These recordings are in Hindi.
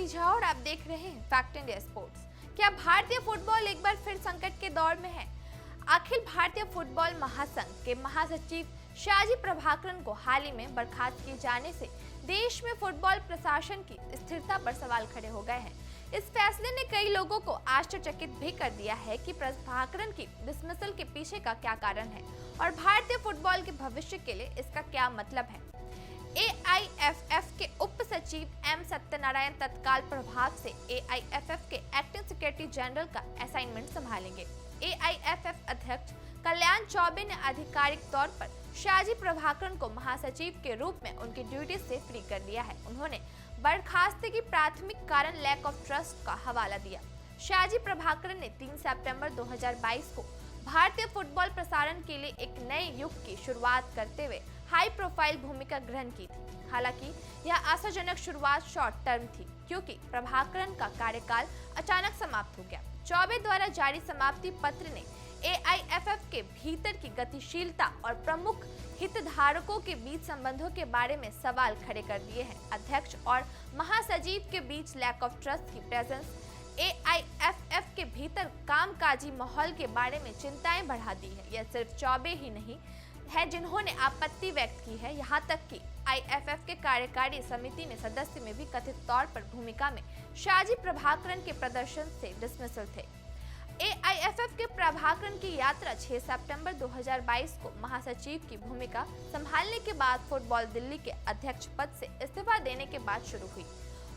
झा और आप देख रहे हैं फैक्ट इंडिया स्पोर्ट्स। क्या भारतीय फुटबॉल एक बार फिर संकट के दौर में है? अखिल भारतीय फुटबॉल महासंघ के महासचिव शाहजी प्रभाकरन को हाल ही में बर्खास्त किए जाने से देश में फुटबॉल प्रशासन की स्थिरता पर सवाल खड़े हो गए हैं। इस फैसले ने कई लोगों को आश्चर्यचकित भी कर दिया है कि प्रभाकरन की डिसमिसल के पीछे का क्या कारण है और भारतीय फुटबॉल के भविष्य के लिए इसका क्या मतलब है। AIFF के उप सचिव एम सत्यनारायण तत्काल प्रभाव से AIFF के एक्टिंग सेक्रेटरी जनरल का असाइनमेंट संभालेंगे। AIFF अध्यक्ष कल्याण चौबे ने आधिकारिक तौर पर शाहजी प्रभाकरन को महासचिव के रूप में उनकी ड्यूटी से फ्री कर दिया है। उन्होंने बर्खास्तगी की प्राथमिक कारण लैक ऑफ ट्रस्ट का हवाला दिया। शाहजी प्रभाकरन ने 3 सितंबर 2022 को भारतीय फुटबॉल प्रसारण के लिए एक नए युग की शुरुआत करते हुए हाई प्रोफाइल भूमिका ग्रहण की थी। हालांकि यह आशाजनक शुरुआत शॉर्ट टर्म थी क्योंकि प्रभाकरन का कार्यकाल अचानक समाप्त हो गया। चौबे द्वारा जारी समाप्ति पत्र ने AIFF के भीतर की गतिशीलता और प्रमुख हितधारकों के बीच संबंधों के बारे में सवाल खड़े कर दिए हैं। अध्यक्ष और महासचिव के बीच लैक ऑफ ट्रस्ट की प्रेजेंस AIFF के भीतर कामकाजी माहौल के बारे में चिंताएं बढ़ा दी है। यह सिर्फ चौबे ही नहीं है जिन्होंने आपत्ति व्यक्त की है, यहाँ तक कि IFF के कार्यकारी समिति में सदस्य में भी कथित तौर पर भूमिका में शाहजी प्रभाकरन के प्रदर्शन से डिसमिसल थे। AIFF के प्रभाकरन की यात्रा 6 सितंबर 2022 को महासचिव की भूमिका संभालने के बाद फुटबॉल दिल्ली के अध्यक्ष पद से इस्तीफा देने के बाद शुरू हुई।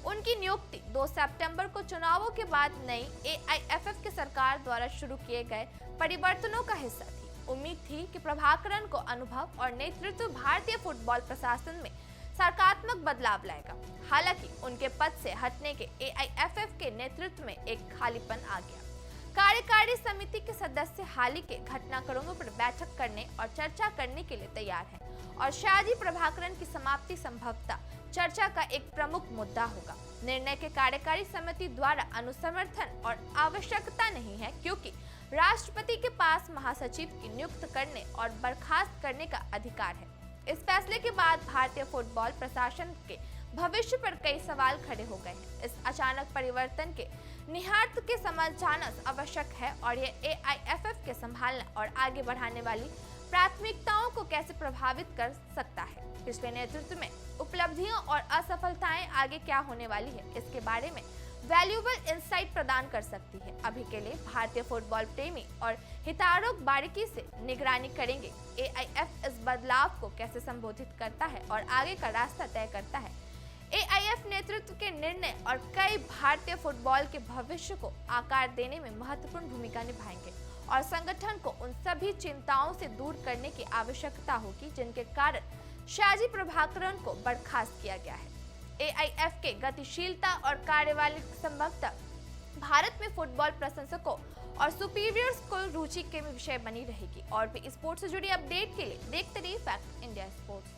उनकी नियुक्ति 2 सितंबर को चुनावों के बाद नई AIFF की सरकार द्वारा शुरू किए गए परिवर्तनों का हिस्सा थी। उम्मीद थी कि प्रभाकरन को अनुभव और नेतृत्व भारतीय फुटबॉल प्रशासन में सकारात्मक बदलाव लाएगा। हालांकि उनके पद से हटने के AIFF के नेतृत्व में एक खालीपन आ गया। कार्यकारी समिति के सदस्य हाल ही के घटनाक्रमों पर बैठक करने और चर्चा करने के लिए तैयार हैं और शाहजी प्रभाकरन की समाप्ति संभवतः चर्चा का एक प्रमुख मुद्दा होगा। निर्णय के कार्यकारी समिति द्वारा अनुसमर्थन और आवश्यकता नहीं है क्योंकि राष्ट्रपति के पास महासचिव की नियुक्त करने और बर्खास्त करने का अधिकार है। इस फैसले के बाद भारतीय फुटबॉल प्रशासन के भविष्य पर कई सवाल खड़े हो गए हैं। इस अचानक परिवर्तन के निहितार्थ के समझना आवश्यक है और यह AIFF के संभालना और आगे बढ़ाने वाली प्राथमिकताओं को कैसे प्रभावित कर सकता है। पिछले नेतृत्व में उपलब्धियों और असफलताएं आगे क्या होने वाली है, इसके बारे में वैल्यूएबल इंसाइट प्रदान कर सकती है। अभी के लिए भारतीय फुटबॉल प्रेमी और हितधारक बारीकी से निगरानी करेंगे। AIF इस बदलाव को कैसे संबोधित करता है और आगे का रास्ता तय करता है। AIF नेतृत्व के निर्णय और कई भारतीय फुटबॉल के भविष्य को आकार देने में महत्वपूर्ण भूमिका निभाएंगे और संगठन को उन सभी चिंताओं से दूर करने की आवश्यकता होगी जिनके कारण शाहजी प्रभाकरन को बर्खास्त किया गया है। AIF के गतिशीलता और कार्यवाही संभवतः भारत में फुटबॉल प्रशंसकों और सुपीरियर्स को रुचि के विषय बनी रहेगी। और भी स्पोर्ट्स से जुड़ी अपडेट के लिए देखते रहिए फैक्ट इंडिया स्पोर्ट्स।